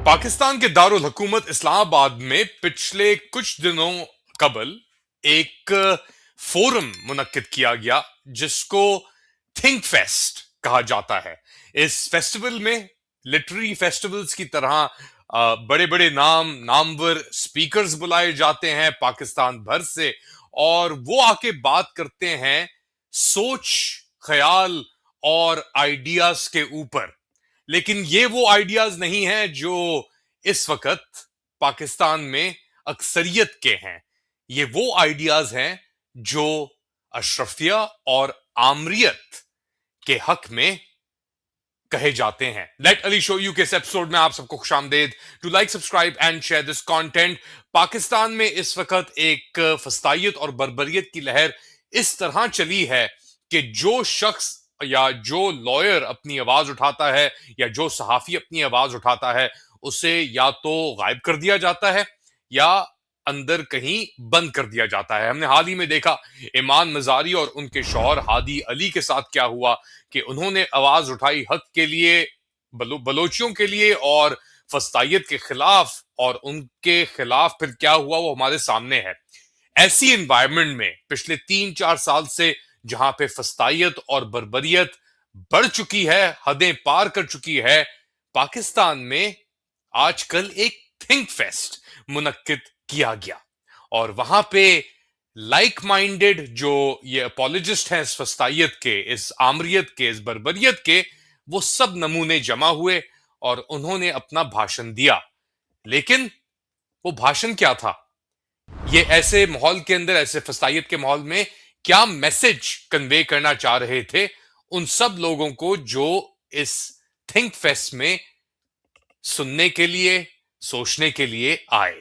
पाकिस्तान के दारुल हुकूमत इस्लामाबाद में पिछले कुछ दिनों कबल एक फोरम मुनक्किद किया गया जिसको थिंक फेस्ट कहा जाता है। इस फेस्टिवल में लिटरेरी फेस्टिवल्स की तरह बड़े बड़े नामवर स्पीकर्स बुलाए जाते हैं पाकिस्तान भर से, और वो आके बात करते हैं सोच, ख्याल और आइडियाज के ऊपर। लेकिन ये वो आइडियाज नहीं हैं जो इस वक्त पाकिस्तान में अक्सरियत के हैं। ये वो आइडियाज हैं जो अशरफिया और आमरियत के हक में कहे जाते हैं। लेट अली शो यू के इस एपिसोड में आप सबको खुशामदेद। To like, subscribe and share this content. Pakistan में इस वक्त एक फस्तायत और बर्बरियत की लहर इस तरह चली है कि जो शख्स या जो लॉयर अपनी आवाज उठाता है या जो सहाफी अपनी आवाज उठाता है उसे या तो गायब कर दिया जाता है या अंदर कहीं बंद कर दिया जाता है। हमने हाल ही में देखा ईमान मजारी और उनके शौहर हादी अली के साथ क्या हुआ कि उन्होंने आवाज उठाई हक के लिए, बलोचियों के लिए और फस्तायत के खिलाफ, और उनके खिलाफ फिर क्या हुआ वो हमारे सामने है। ऐसी एनवायरनमेंट में पिछले 3-4 साल से जहां पे फस्तायत और बर्बरियत बढ़ चुकी है, हदें पार कर चुकी है, पाकिस्तान में आजकल एक थिंक फेस्ट मुनक्किद किया गया और वहां पे लाइक माइंडेड जो ये अपोलोजिस्ट हैं इस फस्तायत के, इस आमरियत के, इस बर्बरियत के, वो सब नमूने जमा हुए और उन्होंने अपना भाषण दिया। लेकिन वो भाषण क्या था? ये ऐसे माहौल के अंदर, ऐसे फस्तायत के माहौल में क्या मैसेज कन्वे करना चाह रहे थे उन सब लोगों को जो इस थिंक फेस्ट में सुनने के लिए, सोचने के लिए आए?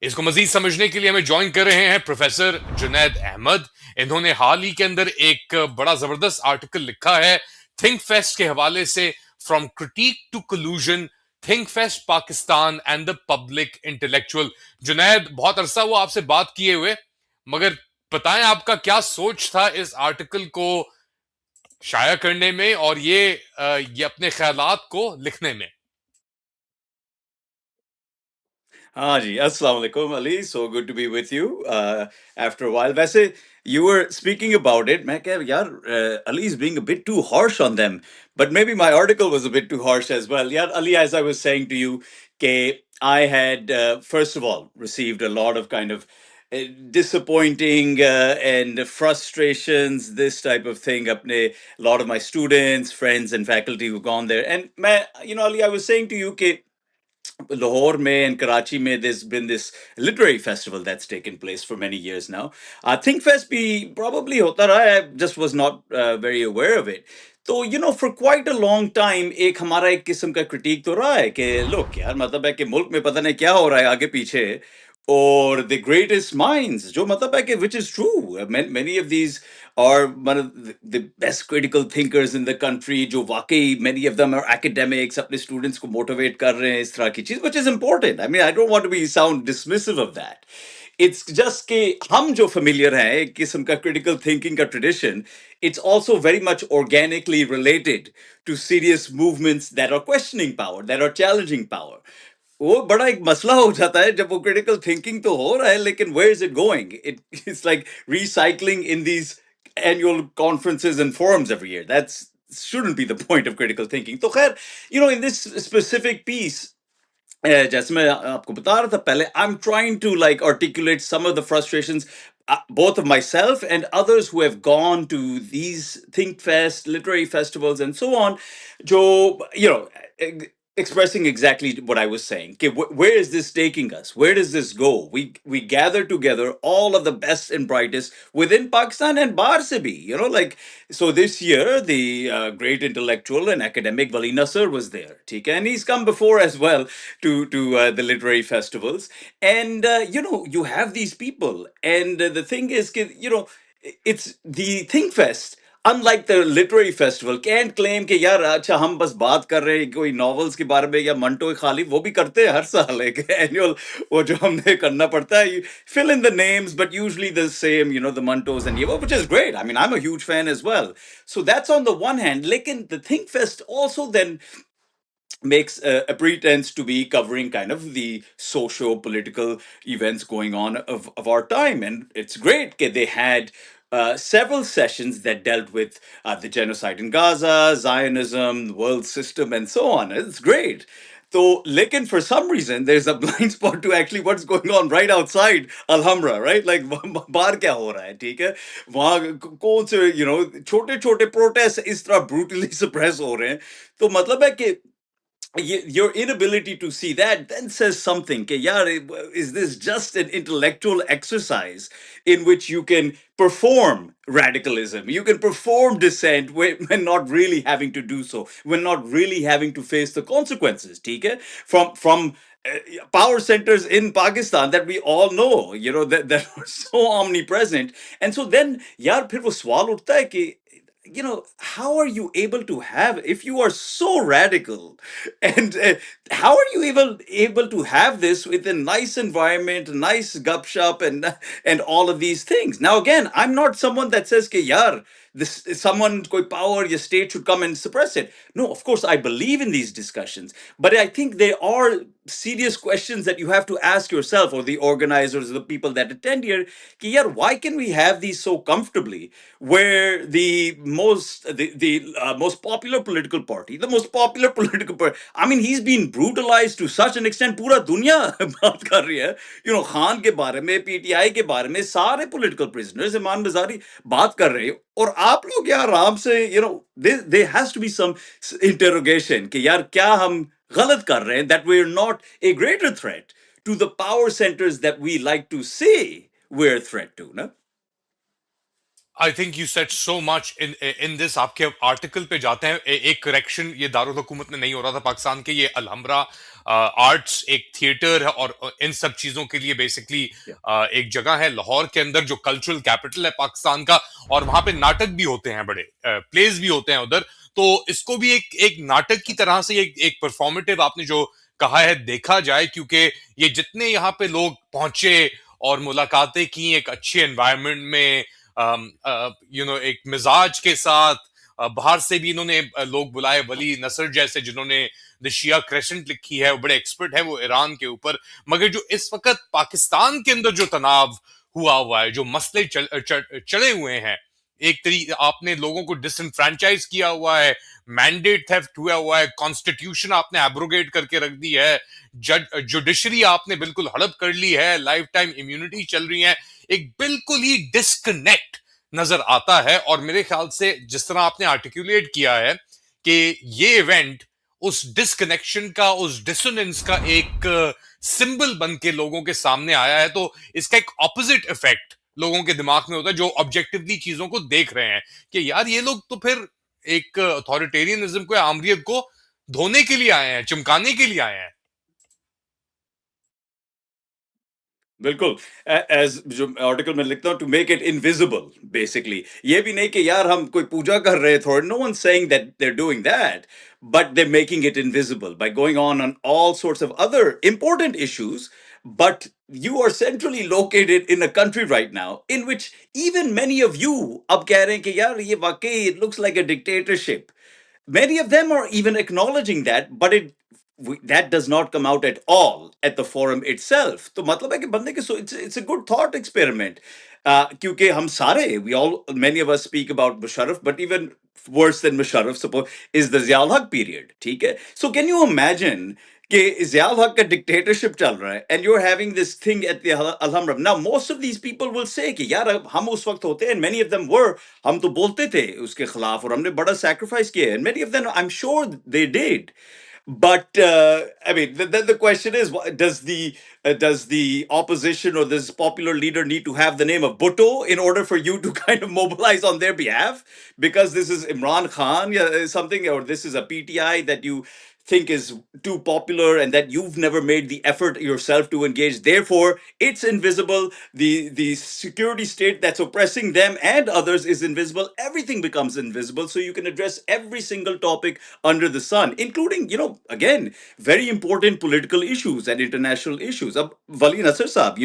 इसको मजीद समझने के लिए हमें ज्वाइन कर रहे हैं प्रोफेसर जुनैद अहमद। इन्होंने हाल ही के अंदर एक बड़ा जबरदस्त आर्टिकल लिखा है थिंक फेस्ट के हवाले से, from critic to collusion, think fest Pakistan and the public intellectual. Junaid, बहुत अरसा हुआ आपसे बात किए हुए, मगर बताएं आपका क्या सोच था इस आर्टिकल को शाया करने में और ये अपने ख्यालात को लिखने में। हाँ जी, अस्सलाम वालेकुम Ali, so good to be with you after a while. वैसे you were speaking about it, मैं कह यार Ali is being a bit too harsh on them, but maybe my article was a bit too harsh as well. Yeah, Ali, as I was saying to you, कि I had first of all received a lot of kind of disappointing and frustrations, this type of thing. अपने a lot of my students, friends, and faculty who've gone there, and मैं, Ali, I was saying to you कि Lahore mein and Karachi mein, there's been this literary festival that's taken place for many years now. ThinkFest bhi probably hota raha hai, I just was not very aware of it. So, for quite a long time, एक हमारा एक किस्म का critique तो रहा है कि look यार, मतलब है कि मुल्क में पता नहीं क्या हो रहा है आगे पीछे, or the greatest minds, जो मतलब है कि which is true. Many of these are one of the best critical thinkers in the country, जो वाकई many of them are academics, अपने students को motivate कर रहे हैं इस तरह की चीज, which is important. I mean, I don't want to be sound dismissive of that. It's just कि हम जो familiar हैं एक किस्म का critical thinking का tradition, it's also very much organically related to serious movements that are questioning power, that are challenging power. वो बड़ा एक मसला हो जाता है जब वो क्रिटिकल थिंकिंग तो हो रहा है, लेकिन where is it going? It's like recycling in these annual conferences and forums every year. That's shouldn't be the point of critical thinking. तो खैर, in this specific piece, जैसे मैं आपको बता रहा था पहले, I'm trying to like articulate some of the frustrations, both of myself and others who have gone to these Think Fest, literary festivals, and so on. जो, expressing exactly what I was saying. Okay, where is this taking us? Where does this go? We gather together all of the best and brightest within Pakistan and Bahar se bhi. Like, so this year the great intellectual and academic Wali Nasser was there. ठीक है? And he's come before as well to the literary festivals. And you have these people. And the thing is, it's the Think Fest. Unlike the literary festival, can't claim कि यार अच्छा हम बस बात कर रहे हैं कोई novels के बारे में या मंटो खाली, वो भी करते हैं हर साल एक annual, वो जो हमने करना पड़ता है, you fill in the names but usually the same, the Mantos and which is great. I mean, I'm a huge fan as well. So that's on the one hand. Lekin the Think Fest also then makes a pretense to be covering kind of the socio-political events going on of our time. And it's great. Okay, they had several sessions that dealt with the genocide in Gaza, Zionism, the world system, and so on. It's great. So, lekin for some reason, there's a blind spot to actually what's going on right outside Alhamra, right? Like, बाहर क्या हो रहा है, ठीक है? वहाँ कौन से, छोटे-छोटे protests इस तरह brutally suppress हो रहे हैं. तो मतलब है कि your inability to see that then says something. Ke, yaar, is this just an intellectual exercise in which you can perform radicalism? You can perform dissent when not really having to do so, when not really having to face the consequences. Okay? From power centers in Pakistan that we all know, that are so omnipresent. And so then, yaar, phir wo sawal uthta hai ki, how are you able to have, if you are so radical, and how are you able to have this with a nice environment, nice gupshup, and all of these things? Now, again, I'm not someone that says, "Ke yaar, this someone koi power, your state should come and suppress it." No, of course, I believe in these discussions, but I think there are serious questions that you have to ask yourself, or the organizers, or the people that attend here. Ki yaar, why can we have these so comfortably, where the most popular political party, the most popular political party, I mean, he's been brutalized to such an extent. पूरा दुनिया बात कर रही है, खान के बारे में, PTI के बारे में, सारे political prisoners, इमान बाजारी बात कर रहे हैं, और आप लोग यार आराम से, there has to be some interrogation कि यार क्या हम गलत कर रहे हैं, that we're not a greater threat to the power centers that we like to say we're a threat to, no? I think you said so much in this. आपके article पे जाते हैं, एक करेक्शन, ये दारुल हुकूमत में नहीं हो रहा था पाकिस्तान के, ये अलहमरा आर्ट्स एक थिएटर है, और इन सब चीजों के लिए बेसिकली एक जगह है लाहौर के अंदर जो कल्चरल कैपिटल है पाकिस्तान का, और वहां पे नाटक भी होते हैं, बड़े प्लेज भी होते हैं उधर. तो इसको भी एक नाटक की तरह से एक परफॉर्मेटिव आपने जो कहा है देखा जाए, क्योंकि ये जितने यहाँ पे लोग पहुंचे और मुलाकातें की एक अच्छे एनवायरनमेंट में, एक मिजाज के साथ, बाहर से भी इन्होंने लोग बुलाए, वली नसर जैसे जिन्होंने द शिया क्रेसेंट लिखी है, वो बड़े एक्सपर्ट है वो ईरान के ऊपर. मगर जो इस वक्त पाकिस्तान के अंदर जो तनाव हुआ है, जो मसले चढ़े हुए हैं, एक तरीके आपने लोगों को डिसइनफ्रेंचाइज किया हुआ है, मैंडेट थेफ्ट हुआ है, कॉन्स्टिट्यूशन आपने एब्रोगेट करके रख दी है, जुडिशरी आपने बिल्कुल हड़प कर ली है, लाइफ टाइम इम्यूनिटी चल रही है, एक बिल्कुल ही डिस्कनेक्ट नजर आता है. और मेरे ख्याल से जिस तरह आपने आर्टिकुलेट किया है कि ये इवेंट उस डिस्कनेक्शन का, उस डिसोनेंस का एक सिंबल बन के लोगों के सामने आया है, तो इसका एक ऑपोजिट इफेक्ट लोगों के दिमाग में होता है जो ऑब्जेक्टिवली चीजों को देख रहे हैं कि यार ये लोग तो फिर एक अथॉरिटेरियनिज्म को, आमरीत को धोने के लिए आए हैं, चमकाने के लिए आए हैं. बिल्कुल. एज जो आर्टिकल में लिखता हूँ, to make it invisible, basically ये भी नहीं कि यार हम कोई पूजा कर रहे थे, no one saying that they are doing that, but they're making it invisible by going on all sorts of other important issues. But you are centrally located in a country right now in which even many of you अब कह रहे हैं कि यार ये वाकई it looks like a dictatorship. Many of them are even acknowledging that, but that does not come out at all at the forum itself. तो मतलब है कि बंदे के, so it's a good thought experiment. क्योंकि हम सारे, we all, many of us speak about Musharraf, but even worse than Musharraf, suppose, is the Ziaul Haq period. ठीक है? So can you imagine कि Ziaul Haq का dictatorship चल रहा है, and you're having this thing at the Alhamra. Now most of these people will say कि यार हम उस वक्त होते हैं, and many of them were, हम तो बोलते थे उसके खिलाफ, और हमने बड़ा sacrifice किया, and many of them I'm sure they did. But I mean, then the question is, does the opposition or this popular leader need to have the name of Bhutto in order for you to kind of mobilize on their behalf? Because this is Imran Khan, yeah, something, or this is a PTI that you think is too popular and that you've never made the effort yourself to engage. Therefore, it's invisible. The security state that's oppressing them and others is invisible. Everything becomes invisible. So you can address every single topic under the sun, including, again, very important political issues and international issues. Ab Wali Nasser Saab,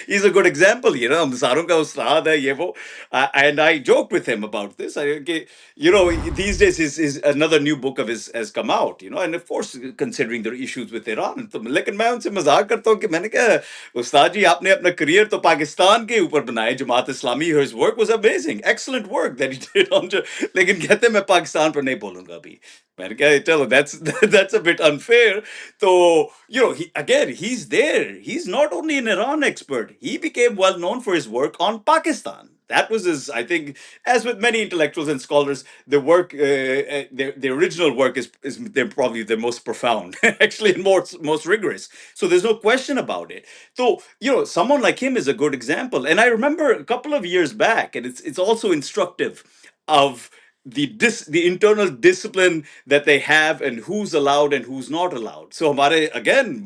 he's a good example, hum सारों का उस्ताद है ये वो. And I joked with him about this. These days his another new book of his has come out. out, and of course considering their issues with Iran. तो लेकिन मैं उनसे मजाक करता हूँ कि मैंने कहा उस्ताद जी आपने अपना करियर तो पाकिस्तान के ऊपर बनाया Jamaat Islami. His work was amazing, excellent work that he did on. लेकिन कहते मैं पाकिस्तान पर नहीं बोलूंगा अभी. मैंने कहा चलो that's a bit unfair. So he's there. He's not only an Iran expert. He became well known for his work on Pakistan. That was his, I think, as with many intellectuals and scholars, the work, their original work is they're probably the most profound, actually, and most rigorous. So there's no question about it. So someone like him is a good example. And I remember a couple of years back, and it's also instructive of the internal discipline that they have and who's allowed and who's not allowed. So हमारे again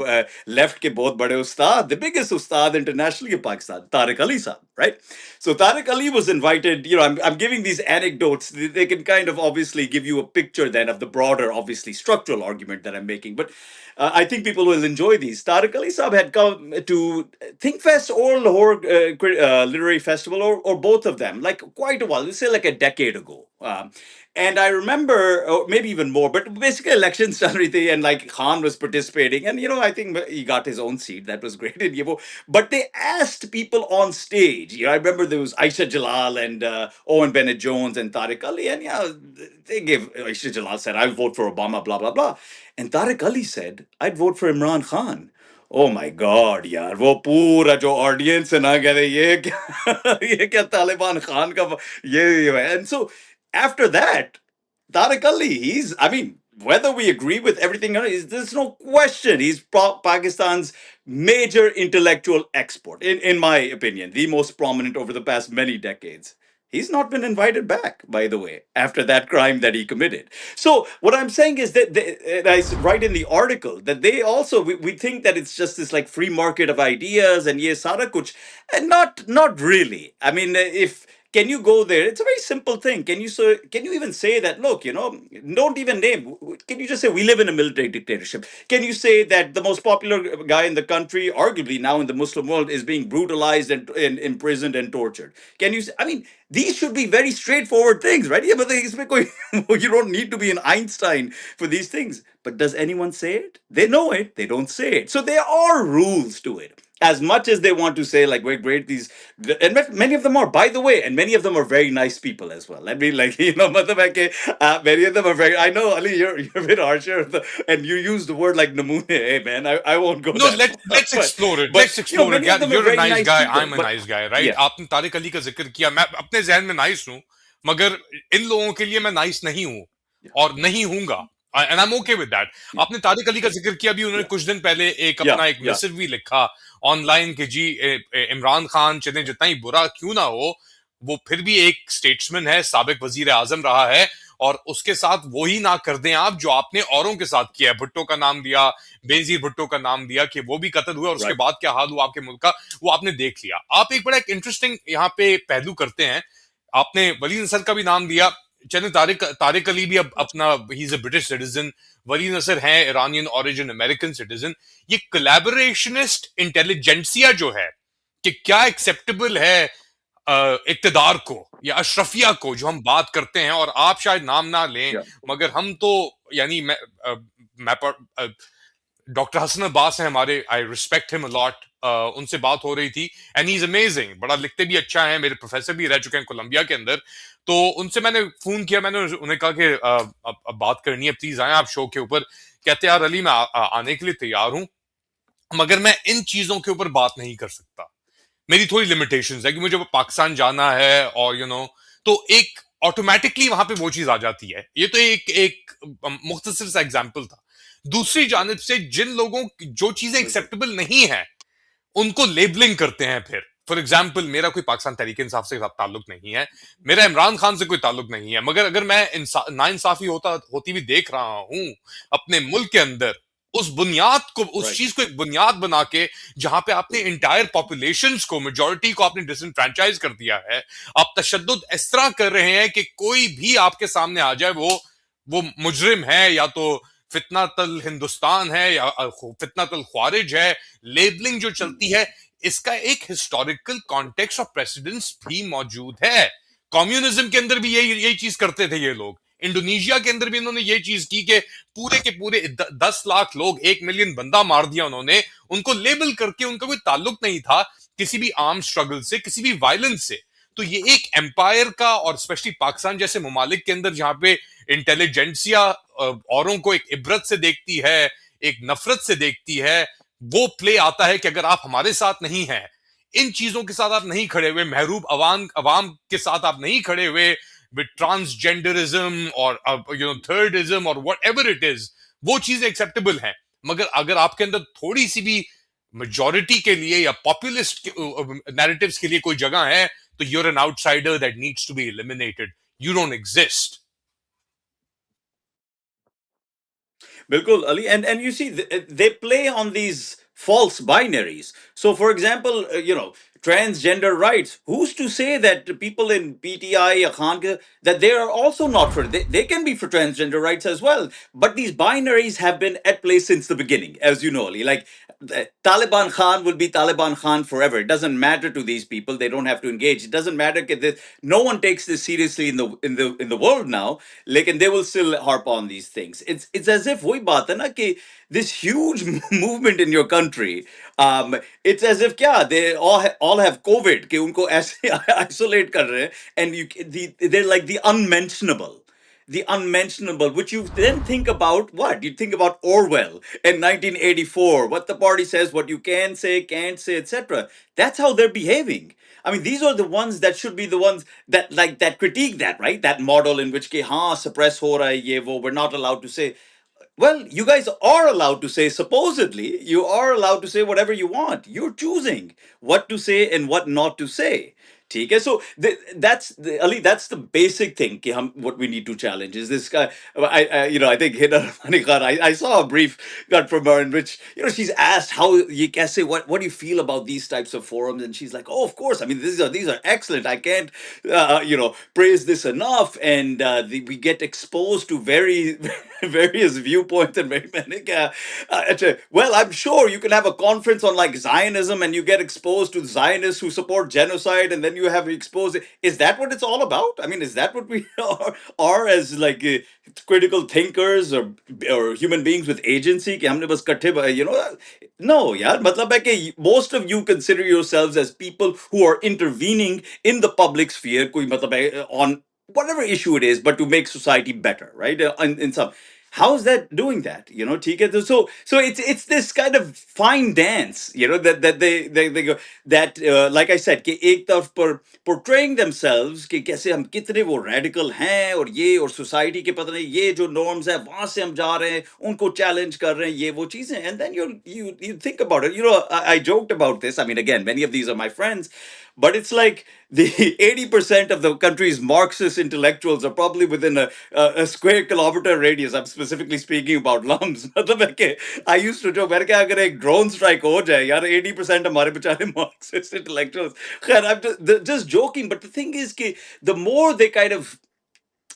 left के बहुत बड़े उस्ताद, the biggest Ustad internationally in Pakistan, Tariq Ali sahab, right? So Tariq Ali was invited. I'm giving these anecdotes. They can kind of obviously give you a picture then of the broader, obviously structural argument that I'm making. But I think people will enjoy these. Tariq Ali Saab had come to ThinkFest or Lahore Literary Festival, or both of them, like quite a while, let's say like a decade ago. And I remember, or maybe even more, but basically elections started and like Khan was participating. And, I think he got his own seat. That was great. But they asked people on stage. I remember there was Aisha Jalal and Owen Bennett Jones and Tariq Ali. And they gave, Aisha Jalal said, I'll vote for Obama, blah, blah, blah. And Tariq Ali said, I'd vote for Imran Khan. Oh my God, यार वो पूरा जो audience है ना कह रहे ये क्या ये क्या तालिबान खान का ये. And so after that, Tariq Ali, I mean, whether we agree with everything or not, there's no question. He's Pakistan's major intellectual export, in my opinion, the most prominent over the past many decades. He's not been invited back, by the way, after that crime that he committed. So what I'm saying is that and I write in the article that they also we think that it's just this like free market of ideas and ye sara kuch, and not really. I mean, if can you go there? It's a very simple thing. Can you even say that? Look, don't even name. Can you just say we live in a military dictatorship? Can you say that the most popular guy in the country, arguably now in the Muslim world, is being brutalized and imprisoned and tortured? Can you? I mean, these should be very straightforward things, right? Yeah, but you don't need to be an Einstein for these things. But does anyone say it? They know it. They don't say it. So there are rules to it. As much as they want to say like we're great, and many of them are, by the way, and many of them are very nice people as well. Let me matlab hai कि, many of them are very. I know Ali, you're a bit harsher, and you use the word like namune. Hey man, I won't go No, that far. let's But explore it. but Let's explore it. many of यार, them are you're a very nice nice guy. people. I'm a But nice guy, right? yeah, आपने तारिक अली का जिक्र किया. मैं अपने जहन में nice हूँ, मगर इन लोगों के लिए मैं नाइस नहीं हूँ yeah, और नहीं हूँगा. And I am okay with that. yeah, आपने तारिक अली का जिक्र किया भी. उन्होंने yeah, कुछ दिन पहले yeah, अपना एक yeah. मिसिव भी लिखा ऑनलाइन कि जी इमरान खान चाहे जितना ही बुरा क्यों ना हो, वो फिर भी एक स्टेट्समैन है, साबिक वजीर आजम रहा है, और उसके साथ वो ही ना कर दें आप जो आपने औरों के साथ किया है. भुट्टो का नाम दिया, बेनजीर भुट्टो का नाम दिया कि वो भी कत्ल हुआ, और उसके Right. बाद क्या हाल हुआ आपके मुल्क का वो आपने देख लिया. आप एक बड़ा एक इंटरेस्टिंग यहाँ पे पहलू करते हैं. आपने वली नसर का भी नाम दिया. चले तारिक अली भी अब अपना ही is a British citizen. Vali Nasr हैं ईरानियन ओरिजिन, अमेरिकन सिटीजन. ये कोलैबोरेशनिस्ट इंटेलिजेंसिया जो है कि क्या एक्सेप्टेबल है इक्तदार को या अशरफिया को जो हम बात करते हैं, और आप शायद नाम ना लें Yeah. मगर हम तो यानी मैं डॉक्टर हसन अब्बास हैं हमारे. I respect him a lot. उनसे बात हो रही थी एंड ही इज अमेजिंग. बड़ा लिखते भी अच्छा है. मेरे प्रोफेसर भी रह चुके हैं कोलंबिया के अंदर. तो उनसे मैंने फोन किया. मैंने उन्हें कहा कि अब बात करनी है, प्लीज आए आप शो के ऊपर. कहते यार अली मैं आने के लिए तैयार हूं, मगर मैं इन चीजों के ऊपर बात नहीं कर सकता. मेरी थोड़ी लिमिटेशंस है कि मुझे पाकिस्तान जाना है, और तो एक ऑटोमेटिकली वहां पे वो चीज आ जाती है. ये तो एक एक मुख्तसर सा एग्जांपल था. दूसरी जानिब से जिन लोगों की जो चीजें एक्सेप्टेबल नहीं है उनको लेबलिंग करते हैं. फिर फॉर एग्जाम्पल मेरा कोई पाकिस्तान तहरीक इंसाफ से ताल्लुक नहीं है, मेरा इमरान खान से कोई ताल्लुक नहीं है, मगर अगर मैं नाइंसाफी होती भी देख रहा हूं अपने मुल्क के अंदर, उस बुनियाद को, उस Right. चीज को एक बुनियाद बना के जहां पे आपने इंटायर पॉपुलेशन को, मेजोरिटी को आपने डिसफ्रेंचाइज कर दिया है, आप तशद्दुद इस तरह कर रहे हैं कि कोई भी आपके सामने आ जाए वो मुजरिम है, या तो फितना तल हिंदुस्तान है, या फितना तल ख्वारिज है. लेबलिंग जो चलती है, इसका एक हिस्टोरिकल कॉन्टेक्स्ट ऑफ प्रेसिडेंस भी मौजूद है. कम्युनिज्म के अंदर भी यही यही चीज करते थे ये लोग. इंडोनेशिया के अंदर भी इन्होंने ये चीज की कि पूरे के पूरे 10 लाख लोग, 1 मिलियन बंदा मार दिया उन्होंने, उनको लेबल करके, उनका कोई ताल्लुक नहीं था किसी भी आर्म स्ट्रगल से, किसी भी वायलेंस से। तो ये एक एम्पायर का, और स्पेशली पाकिस्तान जैसे ममालिक के अंदर जहां पे इंटेलिजेंसिया औरों को एक इबरत से देखती है, एक नफरत से देखती है, वो प्ले आता है कि अगर आप हमारे साथ नहीं हैं, इन चीजों के साथ आप नहीं खड़े हुए, महरूब अवाम अवाम के साथ आप नहीं खड़े हुए, विद ट्रांसजेंडरिज्म और थर्डिज्म और वट एवर इट इज, वो चीजें एक्सेप्टेबल हैं। मगर अगर आपके अंदर थोड़ी सी भी मेजोरिटी के लिए या पॉपुलिस्ट नैरेटिव्स के लिए कोई जगह है, तो you're an outsider that needs to be eliminated, you don't exist. Bilkul, Ali, and you see, they play on these false binaries. So, for example, transgender rights. Who's to say that people in PTI, Khan, that they are also not for? They can be for transgender rights as well. But these binaries have been at play since the beginning, as you know, Ali. Like Taliban Khan will be Taliban Khan forever. It doesn't matter to these people. They don't have to engage. It doesn't matter. No one takes this seriously in the world now. Like, and they will still harp on these things. It's as if वही बात है ना कि this huge movement in your country. It's as if क्या they all have COVID कि उनको ऐसे isolate कर रहे हैं, and they're like the unmentionable, the unmentionable, which you then think about what? You think about Orwell in 1984, what the party says, what you can say, can't say, etc. That's how they're behaving. I mean, these are the ones that should be the ones that critique that, right? That model in which ke, हाँ, suppress ho raha hai, ye wo, we're not allowed to say. Well, you guys are allowed to say, supposedly, you are allowed to say whatever you want. You're choosing what to say and what not to say. Okay, so Ali. That's the basic thing. What we need to challenge is this guy. I think Hina Rahmani Khan. I saw a brief cut from her in which she's asked how you can say what do you feel about these types of forums, and she's like, oh, of course. I mean, these are excellent. I can't praise this enough, and we get exposed to very various viewpoints and very many. Well, I'm sure you can have a conference on like Zionism, and you get exposed to Zionists who support genocide, and then you have exposed. Is that what it's all about? I mean, is that what we are as like critical thinkers or human beings with agency? कि हमने बस इकट्ठे no, यार मतलब है कि most of you consider yourselves as people who are intervening in the public sphere कोई मतलब है on whatever issue it is, but to make society better, right? In some, how is that doing that? ठीक है, so it's this kind of fine dance, that they go that like I said कि एक तरफ पर portraying themselves कि कैसे हम कितने वो radical हैं और ये और society के पता नहीं ये जो norms है वहां से हम जा रहे हैं उनको challenge कर रहे हैं ये वो चीजें, and then you think about it. I joked about this. I mean, again, many of these are my friends, but it's like the 80% of the country's Marxist intellectuals are probably within a square kilometer radius. I'm specifically speaking about LUMS. मतलब है कि I used to joke, मैंने कहा अगर एक drone strike हो जाए यार 80% हमारे बेचारे Marxist intellectuals. खैर, I'm just joking, but the thing is कि the more they kind of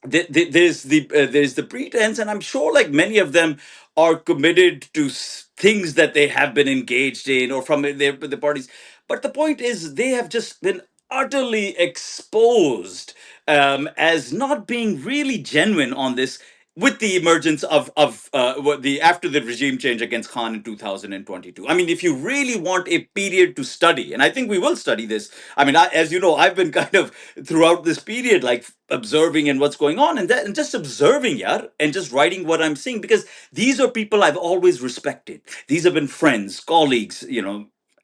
there's the pretense, and I'm sure like many of them are committed to things that they have been engaged in or from the parties, but the point is they have just been utterly exposed as not being really genuine on this with the emergence of what the after the regime change against Khan in 2022. I mean, if you really want a period to study, and I think we will study this. I mean, as you know, I've been kind of throughout this period, like observing and what's going on, and just observing, yeah, and just writing what I'm seeing, because these are people I've always respected. These have been friends, colleagues,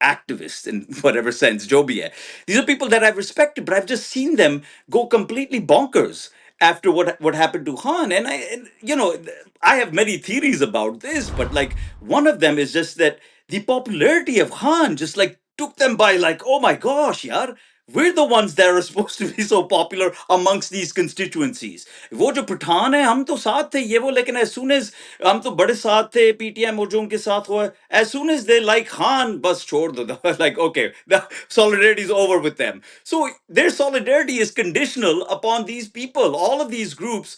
activists in whatever sense, jo bhi hai. These are people that I've respected, but I've just seen them go completely bonkers after what happened to Khan. And I have many theories about this, but like one of them is just that the popularity of Khan just like took them by like, oh my gosh, yaar, we're the ones that are supposed to be so popular amongst these constituencies. वो जो पठान है हम तो साथ थे ये वो, लेकिन as soon as हम तो बड़े साथ थे पीटीएम और जो उनके साथ हुआ, as soon as they like Khan बस छोड़ दो. Like, okay, the solidarity is over with them. So their solidarity is conditional upon these people, all of these groups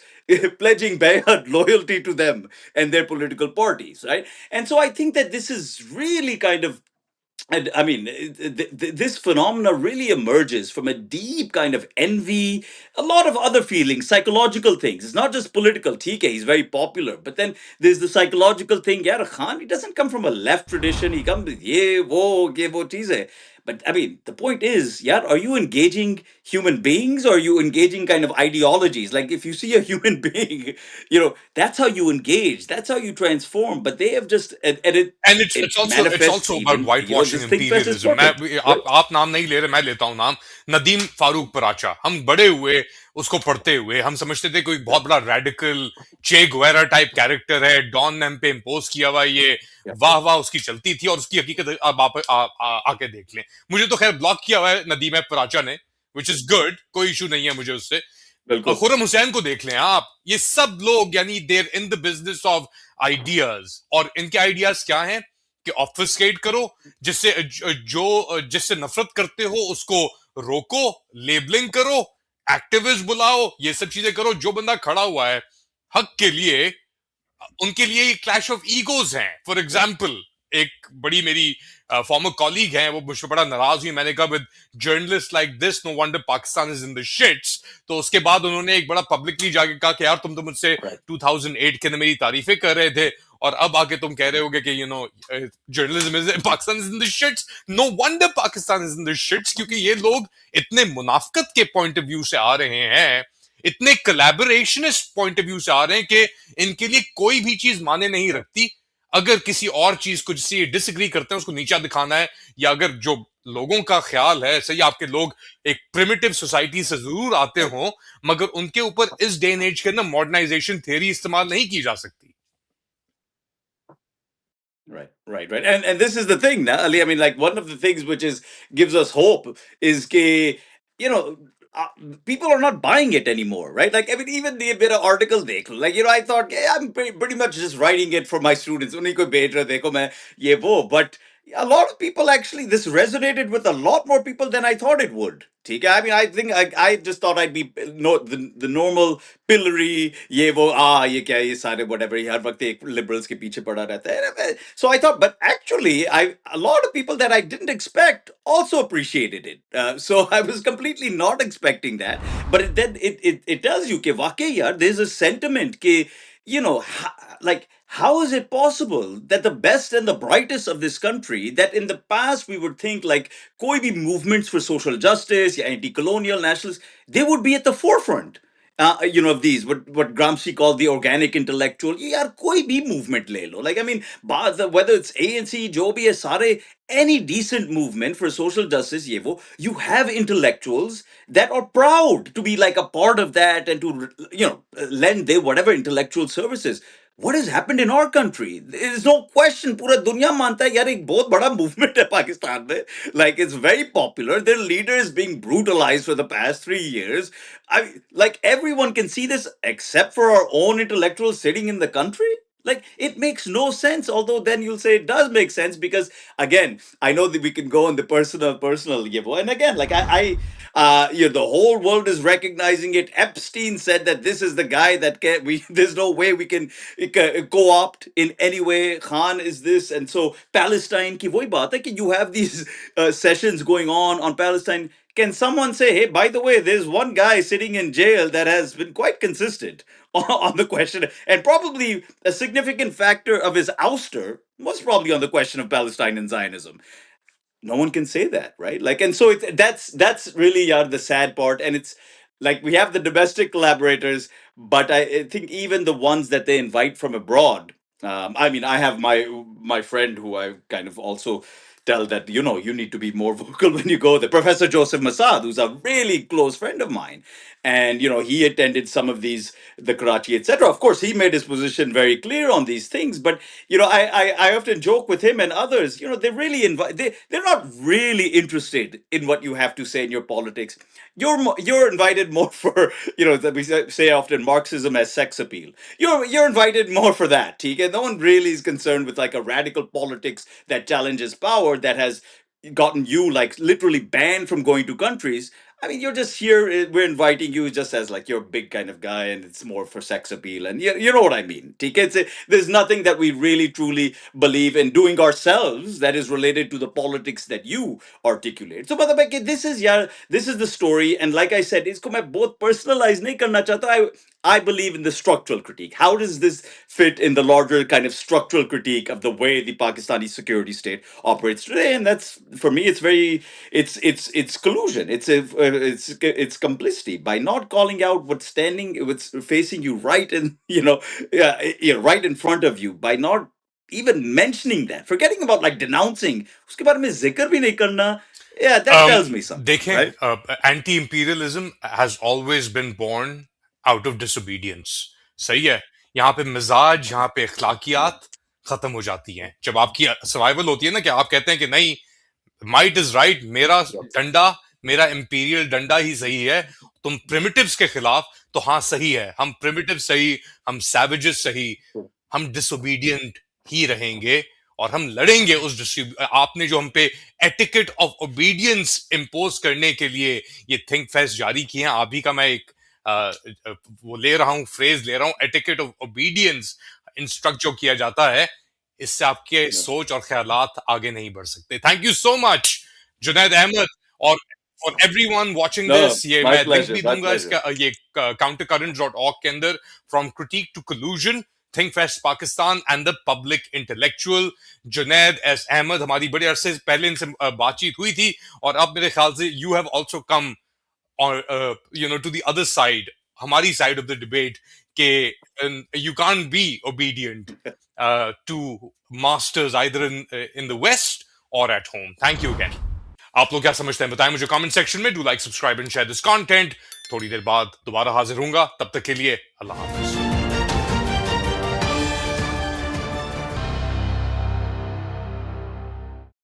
pledging bayat loyalty to them and their political parties, right? And so I think that this is really kind of And I mean, this phenomena really emerges from a deep kind of envy, a lot of other feelings, psychological things. It's not just political. TK, he's very popular. But then there's the psychological thing. Yeah, Khan, he doesn't come from a left tradition. He comes with ye wo cheeze hai. But I mean, the point is, yeah, are you engaging human beings or are you engaging kind of ideologies? Like if you see a human being, that's how you engage, that's how you transform. But they have just, and And it it's manifests also about even, whitewashing this thing fest is imperialism. perfect, right? आप नाम नहीं ले रहे, मैं लेता हूं नाम। नदीम फारूक पराचा, हम बड़े हुए उसको पढ़ते हुए, हम समझते थे कोई Yeah, बहुत बड़ा रेडिकल चे गुवेरा टाइप कैरेक्टर है, डॉन नेम पे इम्पोज किया हुआ ये, yeah. वाह वाह उसकी चलती थी। और उसकी हकीकत अब आप आके देख लें। मुझे तो खैर ब्लॉक किया हुआ है नदीम पराचा ने, विच इज गुड, कोई इशू नहीं है मुझे उससे। बिल्कुल। खुरम हुसैन को देख लें आप, ये सब लोग यानी there in the business of ideas. और इनके आइडियाज क्या हैं कि ऑब्फस्केट करो, जिससे नफरत करते हो उसको रोको, लेबलिंग करो, एक्टिविस्ट बुलाओ, ये सब चीजें करो। जो बंदा खड़ा हुआ है हक के लिए, उनके लिए क्लैश ऑफ ईगोज हैं। फॉर एग्जाम्पल, एक बड़ी मेरी फॉर्मर कॉलीग हैं, वो मुझसे बड़ा नाराज हुई। मैंने कहा with journalist like this no wonder Pakistan is in the shits. तो उसके बाद उन्होंने एक बड़ा पब्लिकली जाके कहा कि यार तुम तो मुझसे Right. 2008 के अंदर मेरी तारीफें कर रहे थे और अब आके तुम कह रहे होगे कि journalism is Pakistan is in the shits. No wonder Pakistan is in the shits, क्योंकि ये लोग इतने मुनाफकत के पॉइंट ऑफ व्यू से आ रहे हैं, इतने कोलैबोरेशनिस्ट पॉइंट ऑफ व्यू से आ रहे हैं कि इनके लिए कोई भी चीज माने नहीं रखती। अगर किसी और चीज को जिससे डिसएग्री करते हैं उसको नीचा दिखाना है, या अगर जो लोगों का ख्याल है सही, आपके लोग एक प्रिमिटिव सोसाइटी से जरूर आते हों, मगर उनके ऊपर इस डे एंड एज के अंदर मॉडर्नाइजेशन थ्योरी इस्तेमाल नहीं की जा सकती। Right, right, right. And this is the thing, na, Ali. I mean, like one of the things which is gives us hope is que, you know, people are not buying it anymore, right? Like, I mean, even the bit of article dekh lo. Like, I thought, yeah, I'm pretty much just writing it for my students. Unhi ko bhet rahe, dekho main ye wo. But a lot of people actually, this resonated with a lot more people than I thought it would. ठीक है? I mean, I think I just thought I'd be no the normal pillory ये वो ये क्या ये सारे whatever हर वक्त एक liberals के पीछे पड़ा रहता है. So I thought, but actually, a lot of people that I didn't expect also appreciated it. So I was completely not expecting that. But then it tells you कि वाकई यार there's a sentiment कि like how is it possible that the best and the brightest of this country, that in the past we would think like koi bhi movements for social justice, ya anti-colonial nationalists, they would be at the forefront. Of these, what Gramsci called the organic intellectual. यार कोई भी movement ले लो. Like I mean, whether it's ANC, जो भी है सारे, any decent movement for social justice, ये वो, you have intellectuals that are proud to be like a part of that and to lend their whatever intellectual services. What has happened in our country? There is no question. पूरा दुनिया मानता है यार एक बहुत बड़ा movement है पाकिस्तान में. Like it's very popular. Their leader is being brutalized for the past 3 years. Like everyone can see this except for our own intellectuals sitting in the country. Like it makes no sense. Although then you'll say it does make sense because again, I know that we can go on the personal level. And again, like the whole world is recognizing it. Epstein said that this is the guy that can we. There's no way we can co-opt in any way. Khan is this, and so Palestine. Ki wohi baat hai ki you have these sessions going on Palestine. Can someone say, hey, by the way, there's one guy sitting in jail that has been quite consistent on the question, and probably a significant factor of his ouster was probably on the question of Palestine and Zionism. No one can say that, right? Like, and so that's really the sad part. And it's like we have the domestic collaborators, but I think even the ones that they invite from abroad. I mean, I have my friend who I kind of also tell that you need to be more vocal when you go there. Professor Joseph Massad, who's a really close friend of mine, and he attended some of these, the Karachi, etc. Of course, he made his position very clear on these things. But I often joke with him and others. They really they're not really interested in what you have to say in your politics. You're invited more for that we say often Marxism as sex appeal. You're invited more for that. Okay? No one really is concerned with like a radical politics that challenges power that has gotten you like literally banned from going to countries. I mean, you're just here. We're inviting you just as like you're a big kind of guy, and it's more for sex appeal. And you know what I mean. ठीक है? There's nothing that we really truly believe in doing ourselves that is related to the politics that you articulate. So, मतलब है कि this is yeah, this is the story. And like I said, इसको मैं बहुत personalize नहीं करना चाहता. I believe in the structural critique. How does this fit in the larger kind of structural critique of the way the Pakistani security state operates today? And that's for me, it's very, it's collusion. It's complicity by not calling out what's facing you right in yeah, right in front of you, by not even mentioning that, forgetting about like denouncing. उसके बारे में जिक्र भी नहीं करना. Yeah, that tells me something, देखें, right? Anti imperialism has always been born out of disobedience. सही है. यहाँ पे मिजाज, यहाँ पे अखलाकियात खत्म हो जाती हैं जब आपकी सर्वाइवल होती है ना, कि आप कहते हैं कि नहीं, माइट इज राइट, मेरा डंडा, मेरा इंपीरियल डंडा ही सही है. तुम प्रिमिटिव्स के खिलाफ, तो हाँ सही है, हम प्रिमिटिव सही, हम सैवेजेस सही, हम डिसोबीडियंट ही रहेंगे और हम लड़ेंगे उस आपने जो हम पे एटिकेट ऑफ ओबीडियंस इंपोज करने के लिए ये थिंक फेस्ट जारी किए हैं. आप ही का मैं एक वो ले रहा हूं, फ्रेज ले रहा हूं, एटिकेट ऑफ ओबीडियंस इंस्ट्रक्ट जो किया जाता है, इससे आपके सोच और ख्यालात आगे नहीं बढ़ सकते. Thank you so much Junaid Ahmed. और for everyone watching No, this, ये my मैं लिंक pleasure, भी my दूंगा pleasure. इसका, ये countercurrents.org के अंदर, from critic to collusion, ThinkFest Pakistan and the public intellectual. Junaid S Ahmed, हमारी बड़े अरसे पहले इनसे बातचीत हुई थी, और अब मेरे ख्याल से you have also come to the other side, हमारी साइड ऑफ द डिबेट, के you can't be obedient to masters either in the west or at home. Thank you again. आप लोग क्या समझते हैं बताएं मुझे कमेंट सेक्शन में. Do like, subscribe and share this content. थोड़ी देर बाद दोबारा हाजिर होऊंगा, तब तक के लिए अल्लाह हाफिज.